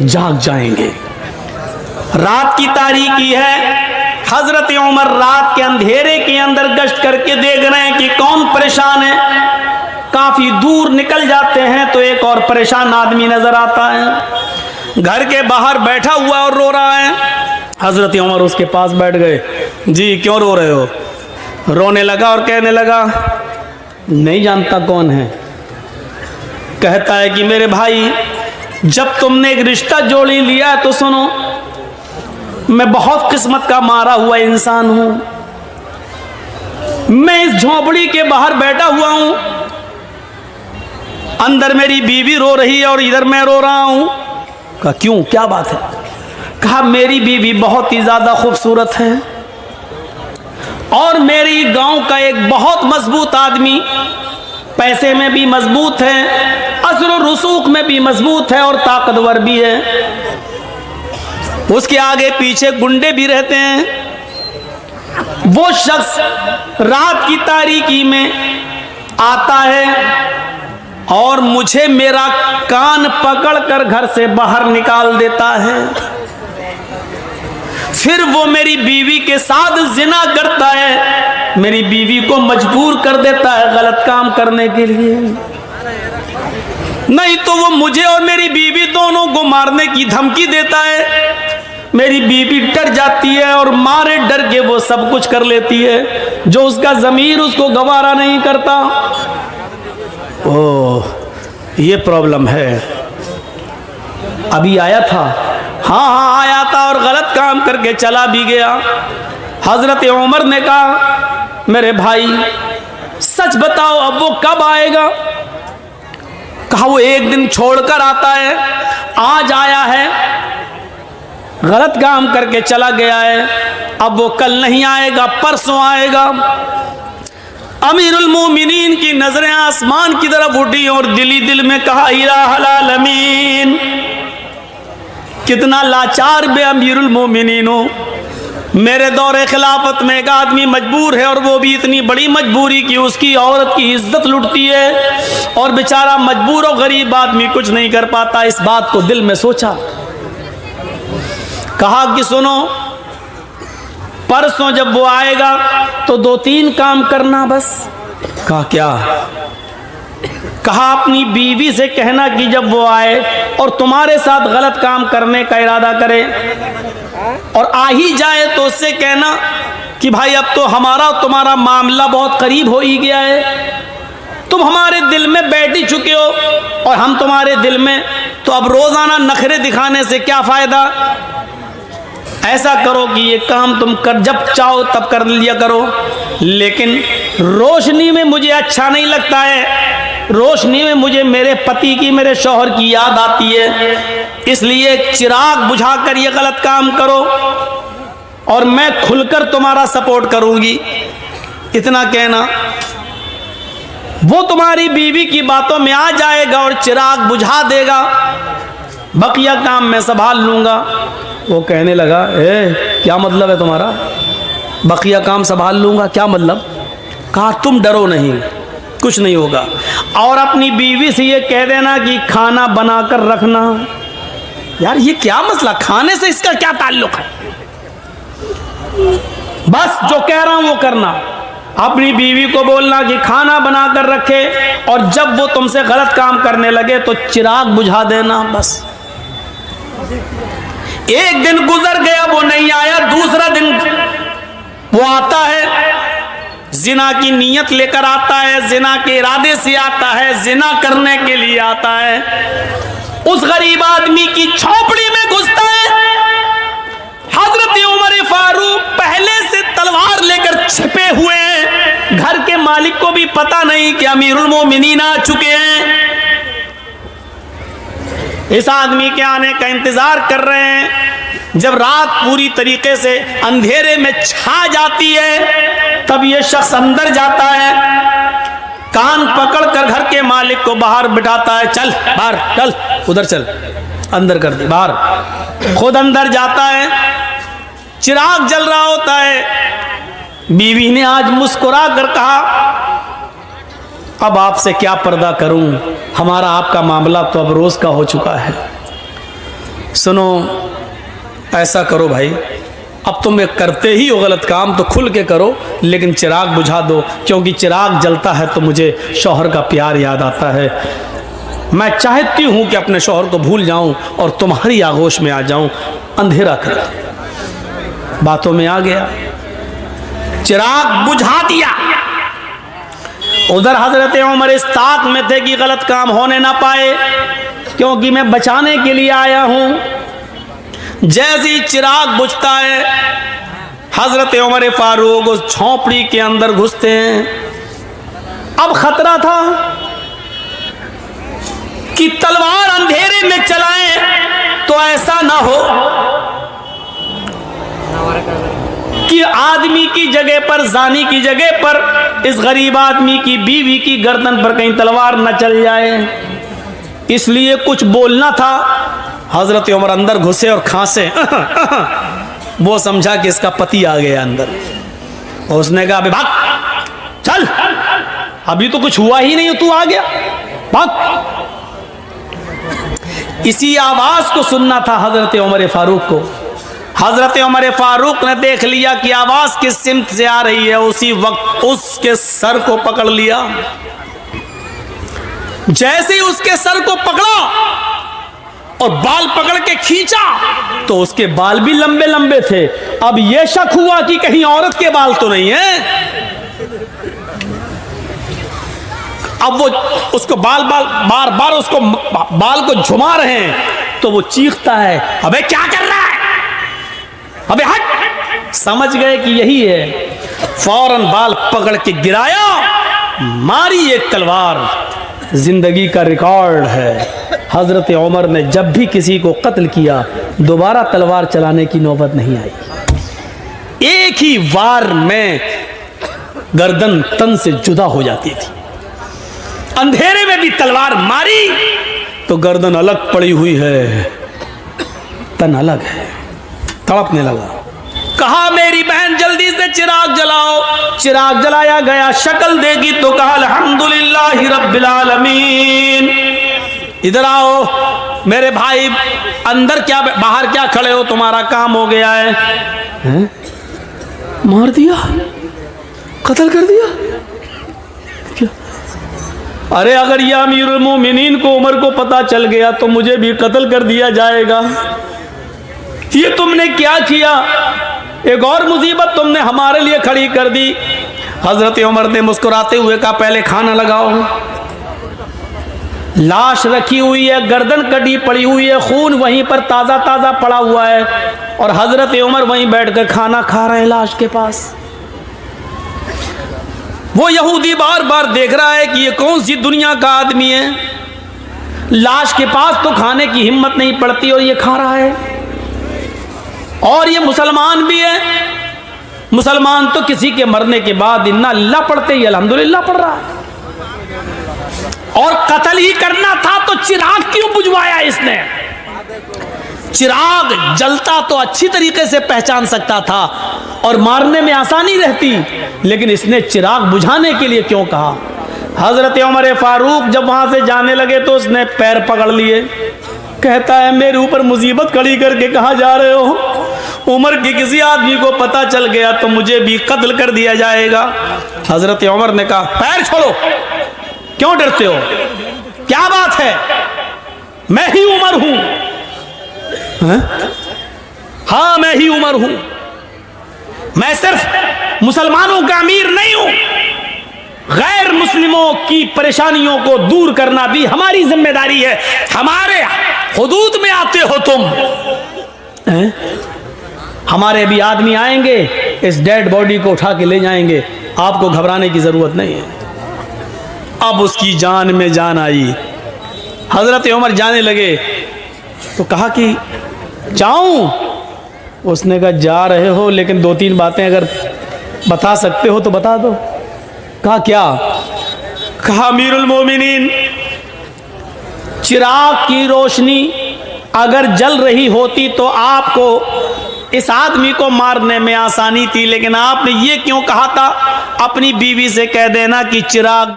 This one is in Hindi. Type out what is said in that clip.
जाग जाएंगे। रात की तारीकी है। हजरत उमर रात के अंधेरे के अंदर गश्त करके देख रहे हैं कि कौन परेशान है। काफी दूर निकल जाते हैं तो एक और परेशान आदमी नजर आता है, घर के बाहर बैठा हुआ और रो रहा है। हजरत उमर उसके पास बैठ गए। जी क्यों रो रहे हो? रोने लगा और कहने लगा, नहीं जानता कौन है। कहता है कि मेरे भाई, जब तुमने एक रिश्ता जोड़ी लिया है तो सुनो, मैं बहुत किस्मत का मारा हुआ इंसान हूं। मैं इस झोपड़ी के बाहर बैठा हुआ हूं, अंदर मेरी बीवी रो रही है और इधर मैं रो रहा हूं। कहा क्यों, क्या बात है? कहा मेरी बीवी बहुत ही ज्यादा खूबसूरत है और मेरी गांव का एक बहुत मजबूत आदमी, पैसे में भी मजबूत है, असर और रसूख में भी मजबूत है और ताकतवर भी है। उसके आगे पीछे गुंडे भी रहते हैं। वो शख्स रात की तारीकी में आता है और मुझे मेरा कान पकड़कर घर से बाहर निकाल देता है। फिर वो मेरी बीवी के साथ जिना करता है, मेरी बीवी को मजबूर कर देता है गलत काम करने के लिए। नहीं तो वो मुझे और मेरी बीवी दोनों को मारने की धमकी देता है। मेरी बीवी डर जाती है और मारे डर के वो सब कुछ कर लेती है जो उसका ज़मीर उसको गवारा नहीं करता। ओह, ये प्रॉब्लम है। अभी आया था, हाँ आया था और गलत काम करके चला भी गया। हजरत उमर ने कहा, मेरे भाई सच बताओ अब वो कब आएगा? कहा वो एक दिन छोड़कर आता है, आज आया है, गलत काम करके चला गया है, अब वो कल नहीं आएगा, परसों आएगा। अमीरुल मोमिनीन की नजरें आसमान की तरफ उठी और दिली दिल में कहा, इलाहुल आलमीन, कितना लाचार बे अमीरुल मोमिनीन हो। मेरे दौरे खिलाफत में एक आदमी मजबूर है और वो भी इतनी बड़ी मजबूरी कि उसकी औरत की इज्जत लुटती है और बेचारा मजबूर और गरीब आदमी कुछ नहीं कर पाता। इस बात को दिल में सोचा, कहा कि सुनो, परसों जब वो आएगा तो 2-3 काम करना बस। कहा क्या? कहा अपनी बीवी से कहना कि जब वो आए और तुम्हारे साथ गलत काम करने का इरादा करे और आ ही जाए तो उससे कहना कि भाई अब तो हमारा तुम्हारा मामला बहुत करीब हो ही गया है, तुम हमारे दिल में बैठ ही चुके हो और हम तुम्हारे दिल में, तो अब रोजाना नखरे दिखाने से क्या फायदा। ऐसा करो कि ये काम तुम कर, जब चाहो तब कर लिया करो, लेकिन रोशनी में मुझे अच्छा नहीं लगता है। रोशनी में मुझे मेरे पति की, मेरे शौहर की याद आती है, इसलिए चिराग बुझाकर ये गलत काम करो और मैं खुलकर तुम्हारा सपोर्ट करूंगी। इतना कहना, वो तुम्हारी बीवी की बातों में आ जाएगा और चिराग बुझा देगा, बकिया काम मैं संभाल लूंगा। वो कहने लगा, क्या मतलब है तुम्हारा? बकिया काम संभाल लूंगा, क्या मतलब? कहा तुम डरो नहीं, कुछ नहीं होगा, और अपनी बीवी से ये कह देना कि खाना बनाकर रखना। यार ये क्या मसला, खाने से इसका क्या ताल्लुक है? बस जो कह रहा हूं वो करना। अपनी बीवी को बोलना कि खाना बनाकर रखे और जब वो तुमसे गलत काम करने लगे तो चिराग बुझा देना, बस। एक दिन गुजर गया, वो नहीं आया। दूसरा दिन वो आता है, जिना की नीयत लेकर आता है, जिना के इरादे से आता है, जिना करने के लिए आता है। उस गरीब आदमी की झोपड़ी में घुसता है। हजरत उमर फारूक पहले से तलवार लेकर छिपे हुए हैं। घर के मालिक को भी पता नहीं कि अमीरुल मोमिनीन आ चुके हैं। इस आदमी के आने का इंतजार कर रहे हैं। जब रात पूरी तरीके से अंधेरे में छा जाती है तब ये शख्स अंदर जाता है, कान पकड़कर घर के मालिक को बाहर बिठाता है, चल बाहर, चल उधर चल, अंदर कर दे बाहर। खुद अंदर जाता है, चिराग जल रहा होता है। बीवी ने आज मुस्कुरा कर कहा, अब आपसे क्या पर्दा करूं, हमारा आपका मामला तो अब रोज का हो चुका है। सुनो, ऐसा करो भाई, अब तुम करते ही हो गलत काम तो खुल के करो, लेकिन चिराग बुझा दो, क्योंकि चिराग जलता है तो मुझे शौहर का प्यार याद आता है। मैं चाहती हूँ कि अपने शौहर को भूल जाऊँ और तुम्हारी आगोश में आ जाऊँ। अंधेरा कर बातों में आ गया, चिराग बुझा दिया। उधर हजरत उमर इस ताक में थे कि गलत काम होने ना पाए, क्योंकि मैं बचाने के लिए आया हूं। जैसे ही चिराग बुझता है, हजरत उमर फारूक उस झोंपड़ी के अंदर घुसते हैं। अब खतरा था कि तलवार अंधेरे में चलाएं तो ऐसा ना हो कि आदमी की जगह पर, जानी की जगह पर इस गरीब आदमी की बीवी की गर्दन पर कहीं तलवार न चल जाए, इसलिए कुछ बोलना था। हजरत उमर अंदर घुसे और खांसे वो समझा कि इसका पति आ गया अंदर, और उसने कहा, अबे भाग, चल, अभी तो कुछ हुआ ही नहीं, तू आ गया, भाग। इसी आवाज को सुनना था हजरत उमर फारूक को। हजरत उमर फारूक ने देख लिया कि आवाज किस सिमत से आ रही है, उसी वक्त उसके सर को पकड़ लिया। जैसे ही उसके सर को पकड़ा और बाल पकड़ के खींचा तो उसके बाल भी लंबे लंबे थे। अब यह शक हुआ कि कहीं औरत के बाल तो नहीं है। अब वो उसको बार बार उसको बाल को झुमा रहे हैं, तो वो चीखता है, अबे क्या कर रहा है, अबे हट। समझ गए कि यही है, फौरन बाल पकड़ के गिराया, मारी एक तलवार। जिंदगी का रिकॉर्ड है, हजरत उमर ने जब भी किसी को कत्ल किया दोबारा तलवार चलाने की नौबत नहीं आई। एक ही वार में गर्दन तन से जुदा हो जाती थी। अंधेरे में भी तलवार मारी तो गर्दन अलग पड़ी हुई है, तन अलग है, तड़पने लगा। कहा, मेरी बहन जल्दी से चिराग जलाओ। चिराग जलाया गया, शक्ल देखी तो कहा, अल्हम्दुलिल्लाहि रब्बिल आलमीन। इधर आओ मेरे भाई, अंदर क्या बाहर क्या खड़े हो, तुम्हारा काम हो गया है। हैं? मार दिया, कत्ल कर दिया क्या? अरे अगर यह अमीरुल मोमिनीन को, उमर को पता चल गया तो मुझे भी कत्ल कर दिया जाएगा। ये तुमने क्या किया? एक और मुसीबत तुमने हमारे लिए खड़ी कर दी। हजरत उमर ने मुस्कुराते हुए कहा, पहले खाना लगाओ। लाश रखी हुई है, गर्दन कटी पड़ी हुई है, खून वहीं पर ताज़ा ताज़ा पड़ा हुआ है, और हजरत उमर वहीं बैठकर खाना खा रहे हैं लाश के पास। वो यहूदी बार बार देख रहा है कि ये कौन सी दुनिया का आदमी है, लाश के पास तो खाने की हिम्मत नहीं पड़ती और ये खा रहा है। और ये मुसलमान भी है, मुसलमान तो किसी के मरने के बाद इन्ना अल्लाह पढ़ते ही अल्हम्दुलिल्लाह पढ़ रहा है। और कत्ल ही करना था तो चिराग क्यों बुझवाया इसने? चिराग जलता तो अच्छी तरीके से पहचान सकता था और मारने में आसानी रहती, लेकिन इसने चिराग बुझाने के लिए क्यों कहा? हजरत उमर फारूक जब वहां से जाने लगे तो उसने पैर पकड़ लिए। कहता है, मेरे ऊपर मुसीबत खड़ी करके कहाँ जा रहे हो? उमर के किसी आदमी को पता चल गया तो मुझे भी कत्ल कर दिया जाएगा। हजरत उमर ने कहा, पैर छोड़ो, क्यों डरते हो? क्या बात है? मैं ही उमर हूं। हाँ, मैं ही उमर हूं। मैं सिर्फ मुसलमानों का अमीर नहीं हूं, गैर मुस्लिमों की परेशानियों को दूर करना भी हमारी जिम्मेदारी है। हमारे हुदूद में आते हो तुम। हमारे भी आदमी आएंगे, इस डेड बॉडी को उठा के ले जाएंगे, आपको घबराने की जरूरत नहीं है। अब उसकी जान में जान आई। हजरत उमर जाने लगे तो कहा कि जाऊं? उसने कहा, जा रहे हो, लेकिन दो तीन बातें अगर बता सकते हो तो बता दो। कहा, क्या? कहा, अमीरुल मोमिनीन, चिराग की रोशनी अगर जल रही होती तो आपको इस आदमी को मारने में आसानी थी, लेकिन आपने ये क्यों कहा था? अपनी बीवी से कह देना कि चिराग